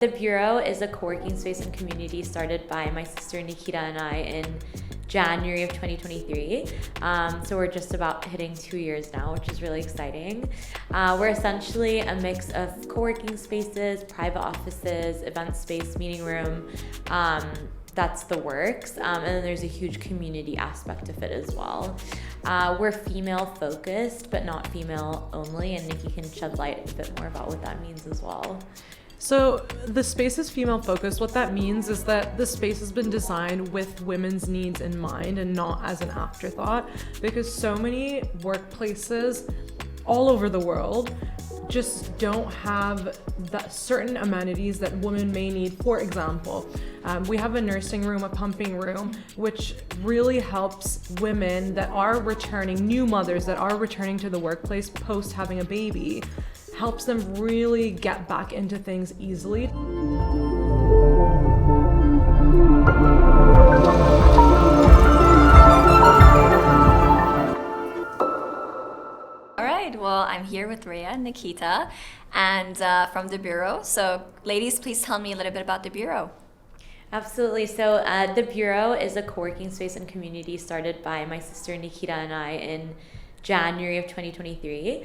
The Bureau is a co-working space and community started by my sister Nikita and I in January of 2023. So we're just about hitting 2 years now, which is really exciting. We're essentially a mix of co-working spaces, private offices, event space, meeting room. That's the works. And then there's a huge community aspect of it as well. We're female focused, but not female only. And Nikki can shed light a bit more about what that means as well. So the space is female focused. What that means is that the space has been designed with women's needs in mind and not as an afterthought, because so many workplaces all over the world just don't have that certain amenities that women may need. For example, we have a nursing room, a pumping room, which really helps women that are returning, new mothers that are returning to the workplace post having a baby, helps them really get back into things easily. All right, well, I'm here with Rhea and Nikita and from the Bureau. So ladies, please tell me a little bit about the Bureau. Absolutely. So the Bureau is a co-working space and community started by my sister Nikita and I in January of 2023.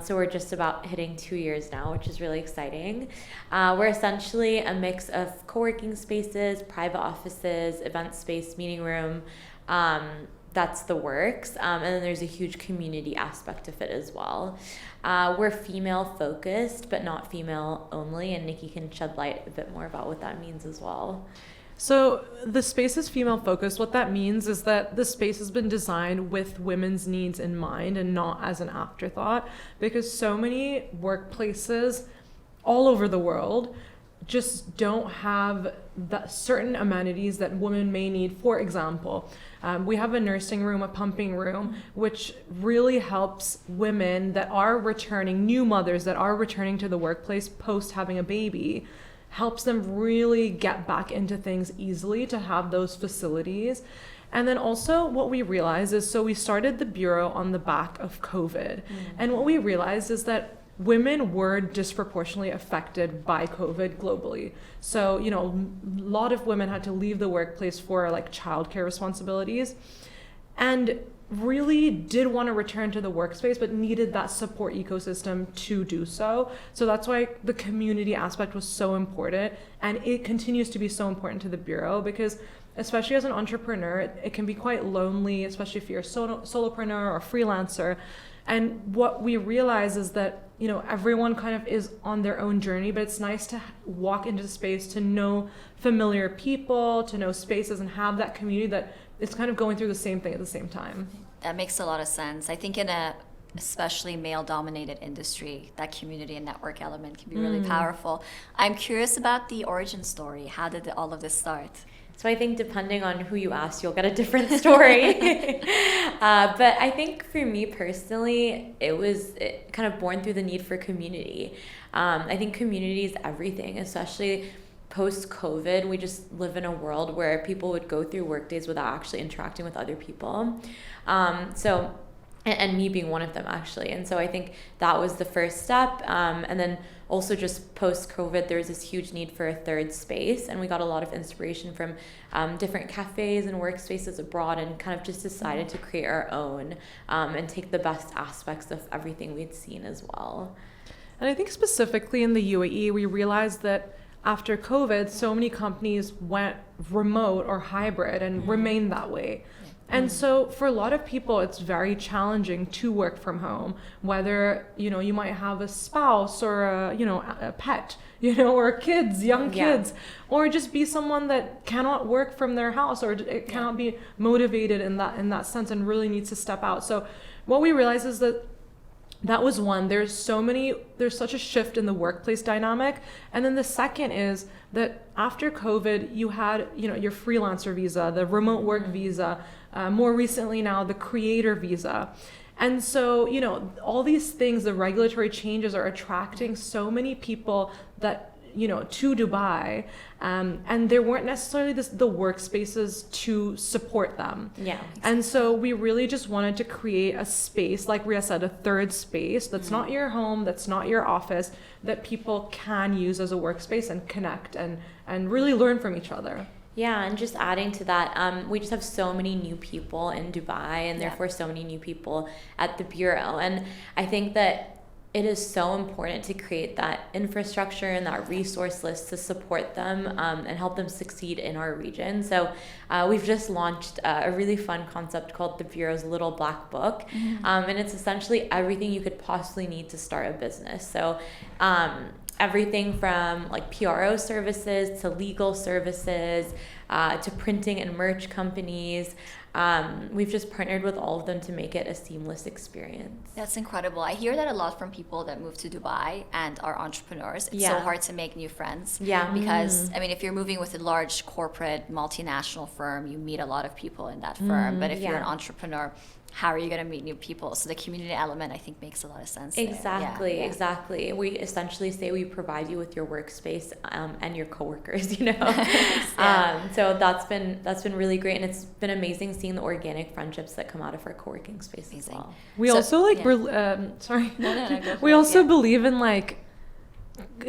So we're just about hitting 2 years now, which is really exciting. We're essentially a mix of co-working spaces, private offices, event space, meeting room. That's the works. And then there's a huge community aspect of it as well. We're female focused, but not female only. And Nikki can shed light a bit more about what that means as well. So the space is female focused. What that means is that the space has been designed with women's needs in mind and not as an afterthought, because so many workplaces all over the world just don't have that certain amenities that women may need. For example, we have a nursing room, a pumping room, which really helps women that are returning, new mothers that are returning to the workplace post having a baby, helps them really get back into things easily to have those facilities. And then also what we realized is, so we started the Bureau on the back of COVID. And what we realized is that women were disproportionately affected by COVID globally. So, a lot of women had to leave the workplace for like childcare responsibilities and really did want to return to the workspace, but needed that support ecosystem to do so. So that's why the community aspect was so important. And it continues to be so important to the Bureau, because especially as an entrepreneur, it can be quite lonely, especially if you're a solopreneur or freelancer. And what we realize is that, everyone kind of is on their own journey, but it's nice to walk into the space, to know familiar people, to know spaces, and have that community that is kind of going through the same thing at the same time. That makes a lot of sense. I think in a especially male-dominated industry, that community and network element can be really powerful. I'm curious about the origin story. How did all of this start? So I think depending on who you ask, you'll get a different story. But I think for me personally, it was kind of born through the need for community. I think community is everything, especially post-COVID. We just live in a world where people would go through work days without actually interacting with other people. And me being one of them, actually. And so I think that was the first step. And then also just post-COVID, there was this huge need for a third space. And we got a lot of inspiration from different cafes and workspaces abroad, and kind of just decided to create our own and take the best aspects of everything we'd seen as well. And I think specifically in the UAE, we realized that after COVID, so many companies went remote or hybrid and remained that way. And so for a lot of people, it's very challenging to work from home, whether, you might have a spouse or a pet, or kids, young kids, or just be someone that cannot work from their house, or it cannot be motivated in that sense and really needs to step out. So what we realized is that was one. There's such a shift in the workplace dynamic. And then the second is that after COVID, you had, your freelancer visa, the remote work visa, more recently now, the creator visa. And so, all these things, the regulatory changes are attracting so many people that to Dubai, and there weren't necessarily the workspaces to support them. Yeah. And so we really just wanted to create a space, like Rhea said, a third space that's not your home, that's not your office, that people can use as a workspace and connect and really learn from each other. Yeah, and just adding to that, we just have so many new people in Dubai, and therefore so many new people at the Bureau. And I think that it is so important to create that infrastructure and that resource list to support them and help them succeed in our region. So we've just launched a really fun concept called the Bureau's Little Black Book. And it's essentially everything you could possibly need to start a business. So everything from like PRO services to legal services to printing and merch companies. We've just partnered with all of them to make it a seamless experience. That's incredible. I hear that a lot from people that move to Dubai and are entrepreneurs. It's so hard to make new friends. Yeah. Because, I mean, if you're moving with a large corporate multinational firm, you meet a lot of people in that firm. But if you're an entrepreneur, how are you going to meet new people? So the community element, I think, makes a lot of sense. Exactly, exactly. We essentially say we provide you with your workspace and your coworkers, you know. So that's been really great, and it's been amazing seeing the organic friendships that come out of our co-working space as well. We also sorry. No, we also believe in like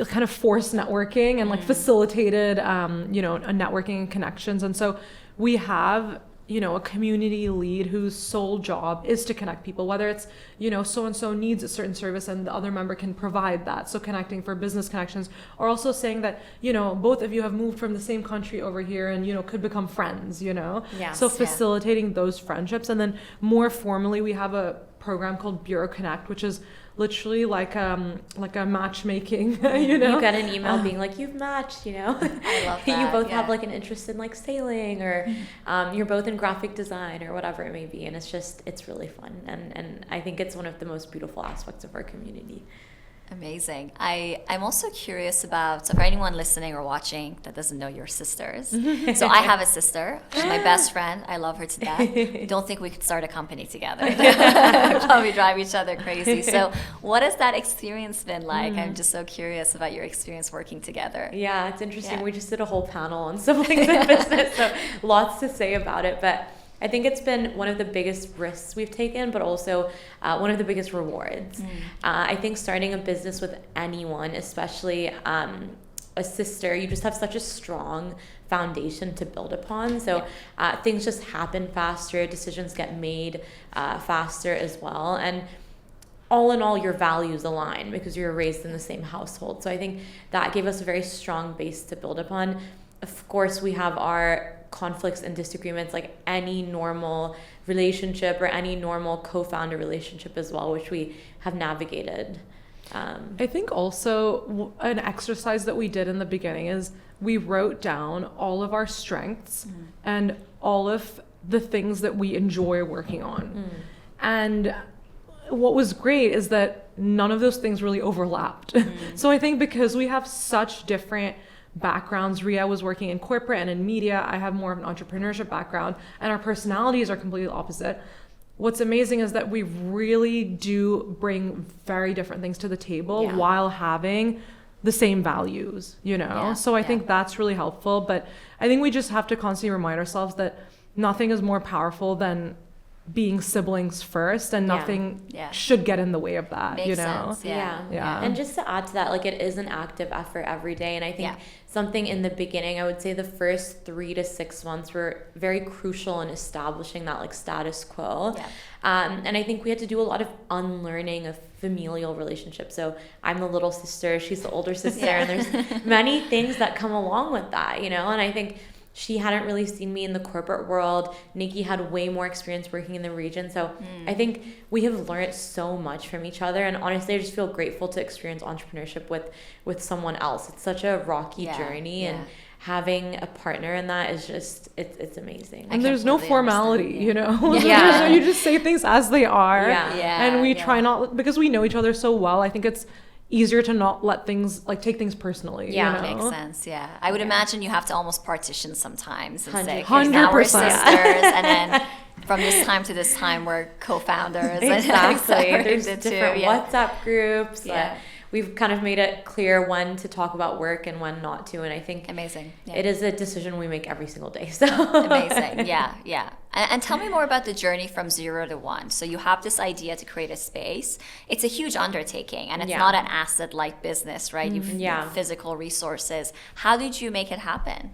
kind of forced networking and like facilitated, networking and connections, and so we have a community lead whose sole job is to connect people, whether it's, so-and-so needs a certain service and the other member can provide that. So connecting for business connections, or also saying that, both of you have moved from the same country over here and, could become friends, Yes, So facilitating those friendships. And then more formally, we have a program called Bureau Connect, which is literally like a matchmaking, You get an email being like, you've matched, I love that. You both have like an interest in like sailing, or you're both in graphic design or whatever it may be. And it's really fun. And I think it's one of the most beautiful aspects of our community. Amazing. I'm also curious about, so for anyone listening or watching that doesn't know your sisters, so I have a sister. She's my best friend. I love her to death. Don't think we could start a company together. Probably drive each other crazy. So what has that experience been like? I'm just so curious about your experience working together. Yeah, it's interesting. We just did a whole panel on siblings in business, so lots to say about it. But I think it's been one of the biggest risks we've taken, but also one of the biggest rewards. I think starting a business with anyone, especially a sister, you just have such a strong foundation to build upon. So things just happen faster, decisions get made faster as well. And all in all, your values align because you're raised in the same household. So I think that gave us a very strong base to build upon. Of course, we have our conflicts and disagreements like any normal relationship or any normal co-founder relationship as well, which we have navigated. I think also an exercise that we did in the beginning is we wrote down all of our strengths and all of the things that we enjoy working on. And what was great is that none of those things really overlapped. So I think because we have such different backgrounds, Rhea was working in corporate and in media, I have more of an entrepreneurship background, and our personalities are completely opposite. What's amazing is that we really do bring very different things to the table while having the same values, So I think that's really helpful, but I think we just have to constantly remind ourselves that nothing is more powerful than being siblings first, and nothing should get in the way of that. Makes sense. And just to add to that, like, it is an active effort every day, and I think something in the beginning, I would say the first 3 to 6 months were very crucial in establishing that like status quo. And I think we had to do a lot of unlearning of familial relationships. So I'm the little sister, she's the older sister, and there's many things that come along with that, and I think she hadn't really seen me in the corporate world. Nikki had way more experience working in the region. So I think we have learned so much from each other. And honestly, I just feel grateful to experience entrepreneurship with someone else. It's such a rocky journey. And having a partner in that is just, it's amazing. And there's no formality, you just say things as they are. And we try not, because we know each other so well, I think it's easier to not let things take things personally. Makes sense. I would imagine you have to almost partition sometimes and say, 100%. now we're sisters, and then from this time to this time we're co-founders. Exactly. There's different WhatsApp groups. we've kind of made it clear when to talk about work and when not to. And I think amazing. Yeah. it is a decision we make every single day. So amazing. Yeah. And tell me more about the journey from 0 to 1. So you have this idea to create a space. It's a huge undertaking, and it's not an asset-light business, right? You have physical resources. How did you make it happen?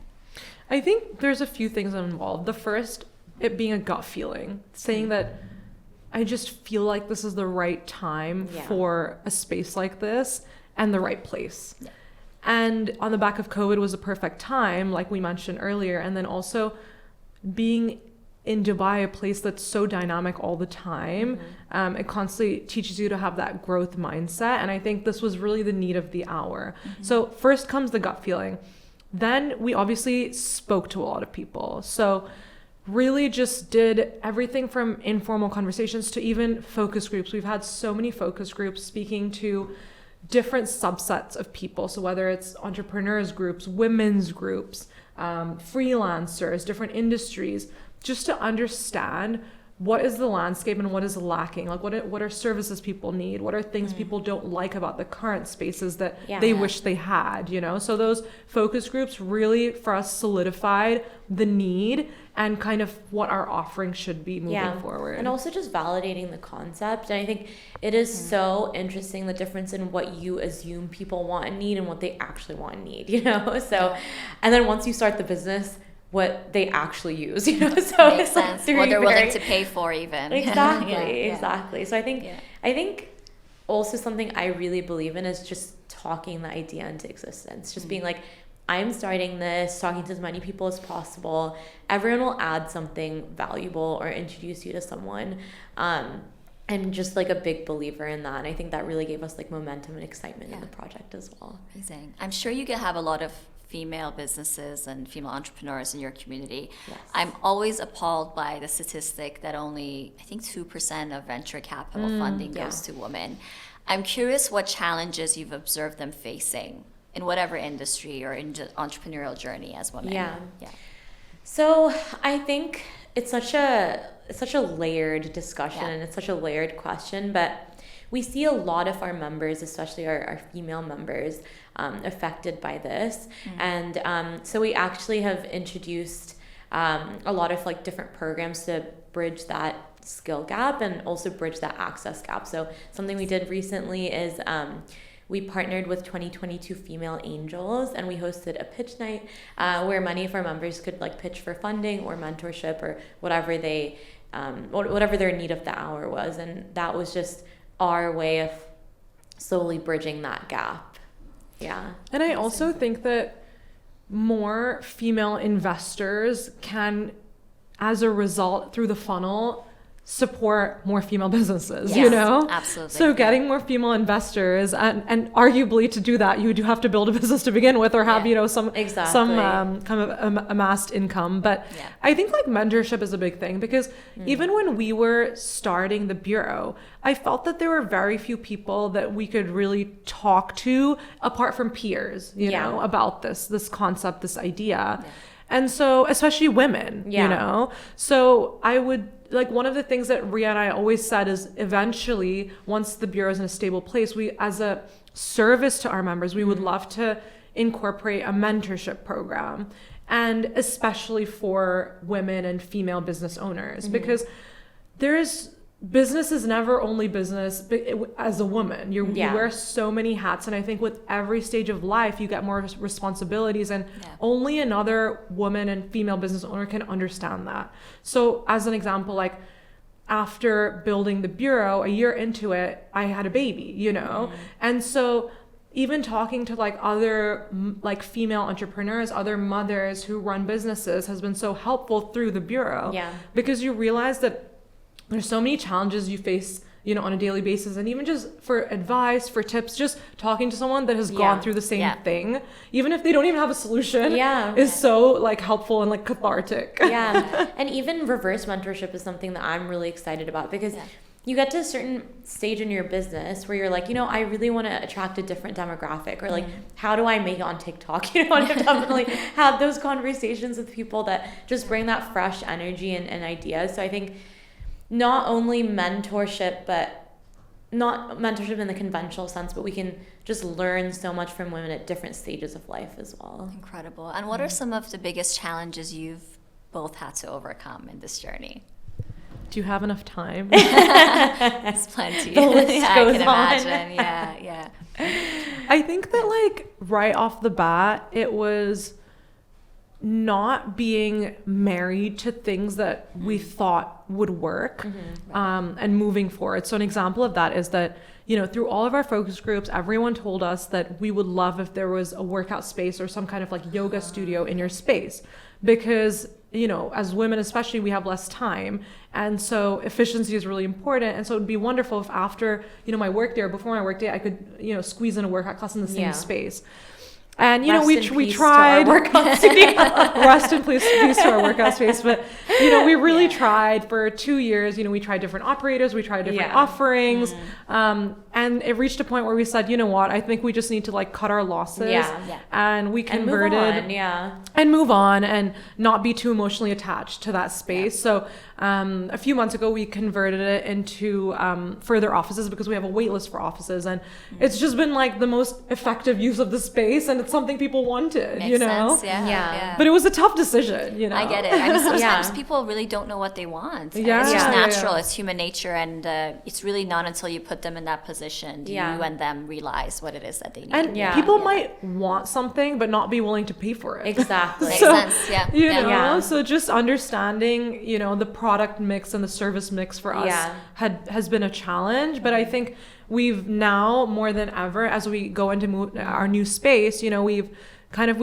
I think there's a few things involved. The first, it being a gut feeling, saying that I just feel like this is the right time for a space like this and the right place. Yeah. And on the back of COVID was a perfect time, like we mentioned earlier. And then also being in Dubai, a place that's so dynamic all the time, it constantly teaches you to have that growth mindset. And I think this was really the need of the hour. So first comes the gut feeling. Then we obviously spoke to a lot of people. So really just did everything from informal conversations to even focus groups. We've had so many focus groups speaking to different subsets of people. So whether it's entrepreneurs groups, women's groups, freelancers, different industries, just to understand what is the landscape and what is lacking. Like what are services people need? What are things people don't like about the current spaces that they wish they had, you know? So those focus groups really for us solidified the need and kind of what our offering should be moving forward. And also just validating the concept. And I think it is so interesting, the difference in what you assume people want and need and what they actually want and need, you know? So, and then once you start the business, what they actually use, you know? So makes sense. What they're willing to pay for even. Exactly. So I think also something I really believe in is just talking the idea into existence. Just being like, I'm starting this, talking to as many people as possible. Everyone will add something valuable or introduce you to someone. And just like a big believer in that. And I think that really gave us like momentum and excitement in the project as well. Amazing. I'm sure you have a lot of female businesses and female entrepreneurs in your community. Yes. I'm always appalled by the statistic that only, I think, 2% of venture capital funding goes to women. I'm curious what challenges you've observed them facing in whatever industry or in entrepreneurial journey as women. Yeah. So I think it's such a layered discussion and it's such a layered question, but we see a lot of our members, especially our female members, affected by this. And so we actually have introduced a lot of like different programs to bridge that skill gap and also bridge that access gap. So something we did recently is we partnered with 2022 Female Angels, and we hosted a pitch night where many of our members could like pitch for funding or mentorship or whatever whatever their need of the hour was. And that was just our way of slowly bridging that gap. Yeah. And I also think that more female investors can, as a result, through the funnel, support more female businesses, you know? Absolutely. So getting more female investors and arguably to do that, you do have to build a business to begin with or have, you know, some kind of amassed income. But I think like mentorship is a big thing because even when we were starting the bureau, I felt that there were very few people that we could really talk to apart from peers, you know, about this concept, this idea. And so, especially women, you know? So I would, like, one of the things that Rhea and I always said is eventually, once the bureau is in a stable place, we, as a service to our members, we would love to incorporate a mentorship program. And especially for women and female business owners, because business is never only business as a woman. You wear so many hats, and I think with every stage of life you get more responsibilities, and only another woman and female business owner can understand that. So as an example, like after building the bureau, a year into it, I had a baby, you know? And so even talking to like other like female entrepreneurs, other mothers who run businesses has been so helpful through the bureau. Because you realize that there's so many challenges you face, you know, on a daily basis, and even just for advice, for tips, just talking to someone that has gone through the same thing, even if they don't even have a solution, is so like helpful and like cathartic. And even reverse mentorship is something that I'm really excited about because you get to a certain stage in your business where you're like, you know, I really want to attract a different demographic, or like, how do I make it on TikTok? You know, and I've definitely had those conversations with people that just bring that fresh energy and ideas. So I think not only mentorship, but not mentorship in the conventional sense, but we can just learn so much from women at different stages of life as well. Incredible. And what are some of the biggest challenges you've both had to overcome in this journey? Do you have enough time? There's plenty. The list Yeah, goes I can on. imagine. Yeah. I think that like right off the bat, it was not being married to things that we thought would work, and moving forward. So an example of that is that, you know, through all of our focus groups, everyone told us that we would love if there was a workout space or some kind of like yoga studio in your space, because, you know, as women especially, we have less time, and so efficiency is really important. And so it would be wonderful if after, you know, my work day or before my work day, I could, you know, squeeze in a workout class in the same space. And, you know, we tried workout studio. Rest in peace to our workout space. But, you know, we really tried for 2 years. You know, we tried different operators, we tried different offerings. And it reached a point where we said, you know what, I think we just need to like cut our losses. And we converted and move on and not be too emotionally attached to that space. So a few months ago, we converted it into further offices because we have a wait list for offices. And it's just been like the most effective use of the space. And it's something people wanted, Makes you know? sense. Yeah. But it was a tough decision, you know? I get it. I mean, sometimes people really don't know what they want. And it's just natural. It's human nature. And it's really not until you put them in that position do you and them realize what it is that they need. And people might want something, but not be willing to pay for it. Exactly. Makes sense. Yeah. You know, so just understanding, you know, the product mix and the service mix for us has been a challenge. But I think we've now more than ever, as we go into our new space, you know, we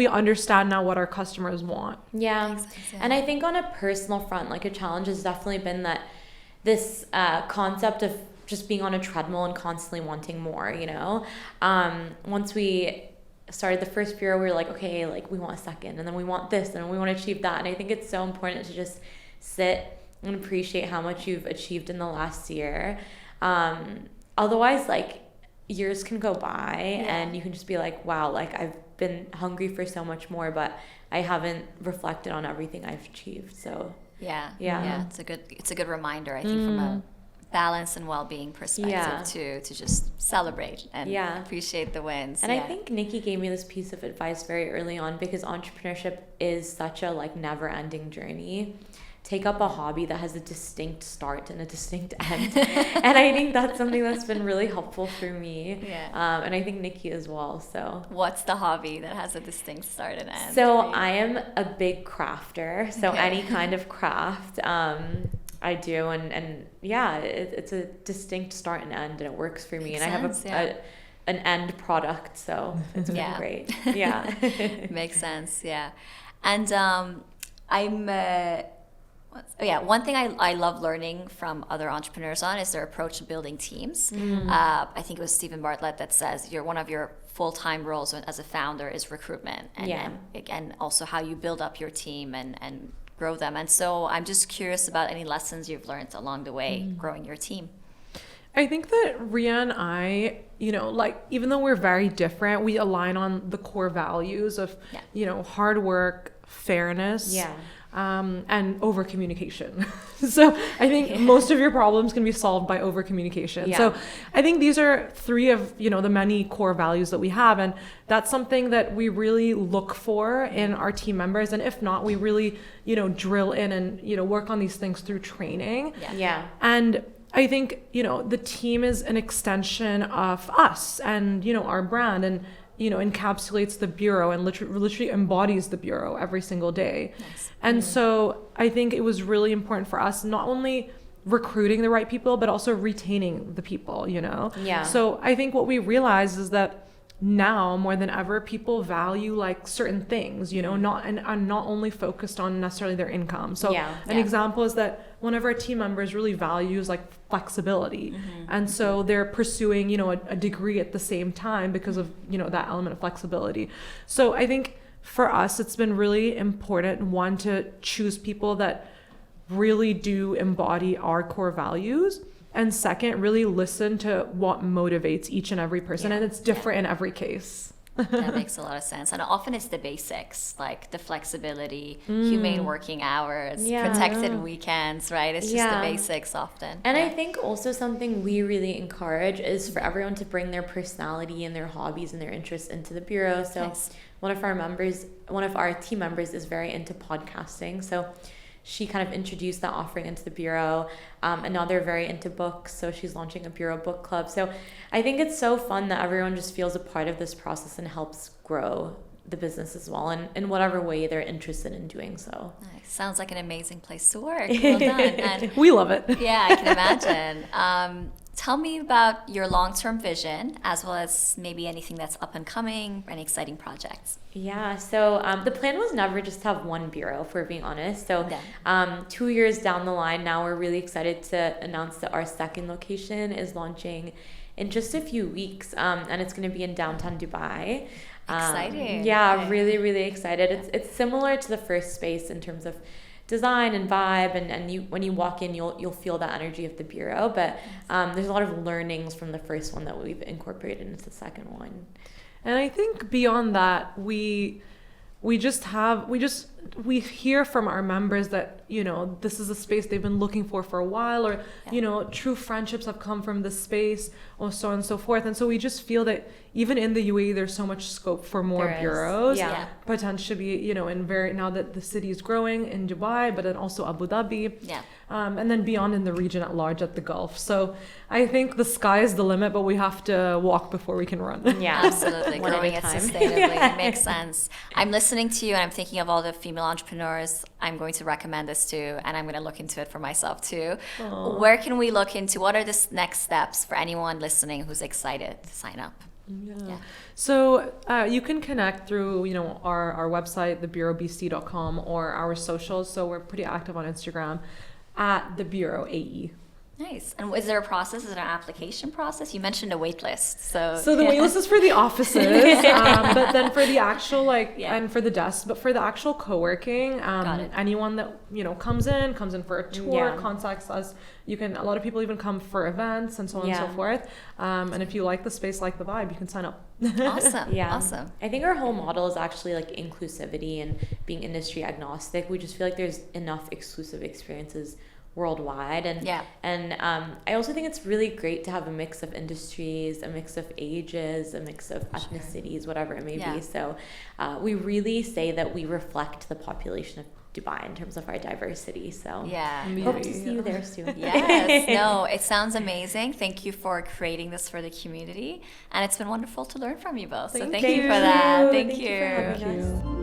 understand now what our customers want. And I think on a personal front, like a challenge has definitely been that this concept of just being on a treadmill and constantly wanting more, you know. Once we started the first bureau, we were like, okay, like we want a second, and then we want this, and we want to achieve that. And I think it's so important to just sit and appreciate how much you've achieved in the last year. Otherwise, like, years can go by and you can just be like, wow, like I've been hungry for so much more, but I haven't reflected on everything I've achieved. So it's a good reminder, I think, from a balance and well-being perspective to just celebrate and appreciate the wins. And I think Nikki gave me this piece of advice very early on, because entrepreneurship is such a like never-ending journey. Take up a hobby that has a distinct start and a distinct end. And I think that's something that's been really helpful for me. And I think Nikki as well. So what's the hobby that has a distinct start and end? So I am a big crafter. So any kind of craft I do. And it's a distinct start and end, and it works for me. Makes and sense, I have an end product. So it's been great. Makes sense. Yeah. And one thing I love learning from other entrepreneurs is their approach to building teams. I think it was Stephen Bartlett that says one of your full-time roles as a founder is recruitment, and also how you build up your team and grow them. And so I'm just curious about any lessons you've learned along the way growing your team. I think that Rhea and I, you know, like, even though we're very different, we align on the core values of, you know, hard work, fairness, and over communication. So I think most of your problems can be solved by over communication. So I think these are 3 of, you know, the many core values that we have, and that's something that we really look for in our team members. And if not, we really, you know, drill in and, you know, work on these things through training. And I think, you know, the team is an extension of us and, you know, our brand, and, you know, encapsulates the bureau and literally embodies the bureau every single day. And so I think it was really important for us, not only recruiting the right people, but also retaining the people, you know? So I think what we realized is that now more than ever, people value like certain things, you know, not only focused on necessarily their income. So an example is that one of our team members really values like flexibility. And so they're pursuing, you know, a degree at the same time because of, you know, that element of flexibility. So I think for us, it's been really important, one, to choose people that really do embody our core values. And second, really listen to what motivates each and every person. And it's different in every case. That makes a lot of sense. And often it's the basics, like the flexibility, humane working hours, Yeah. protected weekends, right? It's just Yeah. the basics often. And Yeah. I think also something we really encourage is for everyone to bring their personality and their hobbies and their interests into the bureau. So Nice. one of our team members is very into podcasting. So she kind of introduced that offering into the bureau. And now they're very into books. So she's launching a bureau book club. So I think it's so fun that everyone just feels a part of this process and helps grow the business as well, and in whatever way they're interested in doing so. Nice. Sounds like an amazing place to work. Well done. And We love it. yeah, I can imagine. Tell me about your long-term vision, as well as maybe anything that's up and coming, any exciting projects. Yeah, so the plan was never just to have one bureau, if we're being honest. So Yeah. 2 years down the line, now we're really excited to announce that our second location is launching in just a few weeks, and it's going to be in downtown Dubai. Exciting. Yeah, Okay. really, really excited. It's similar to the first space in terms of design and vibe, and you when you walk in, you'll feel the energy of the bureau. But there's a lot of learnings from the first one that we've incorporated into the second one. And I think beyond that, we hear from our members that, you know, this is a space they've been looking for a while, or, you know, true friendships have come from this space, or so on and so forth. And so we just feel that even in the UAE, there's so much scope for more There is. bureaus. Yeah. Potentially, you know, now that the city is growing in Dubai, but then also Abu Dhabi. Yeah. And then beyond in the region at large, at the Gulf. So I think the sky is the limit, but we have to walk before we can run. Yeah, Absolutely. One at a Growing it time. sustainably. It makes sense. I'm listening to you and I'm thinking of all the female entrepreneurs I'm going to recommend this to, and I'm going to look into it for myself too. Aw. Where can we look into? What are the next steps for anyone listening who's excited to sign up? Yeah. Yeah. So you can connect through, you know, our website, thebureaubc.com, or our socials. So we're pretty active on Instagram at the Bureau AE. Nice. And is there a process? Is there an application process? You mentioned a wait list. So So the waitlist is for the offices, but then for the actual Yeah. and for the desks, but for the actual co-working, Got it. anyone that, you know, comes in for a tour, Yeah. contacts us. A lot of people even come for events and so on and so Yeah. forth. And if you like the space, like the vibe, you can sign up. Awesome. Yeah. Awesome. I think our whole model is actually like inclusivity and being industry agnostic. We just feel like there's enough exclusive experiences worldwide, and Yeah. I also think it's really great to have a mix of industries, a mix of ages, a mix of ethnicities, whatever it may Yeah. be. So we really say that we reflect the population of Dubai in terms of our diversity. So Yeah. hope to see you there soon. Yes. No, it sounds amazing. Thank you for creating this for the community. And it's been wonderful to learn from you both. So thank you for that. Thank Thank you you. for having us.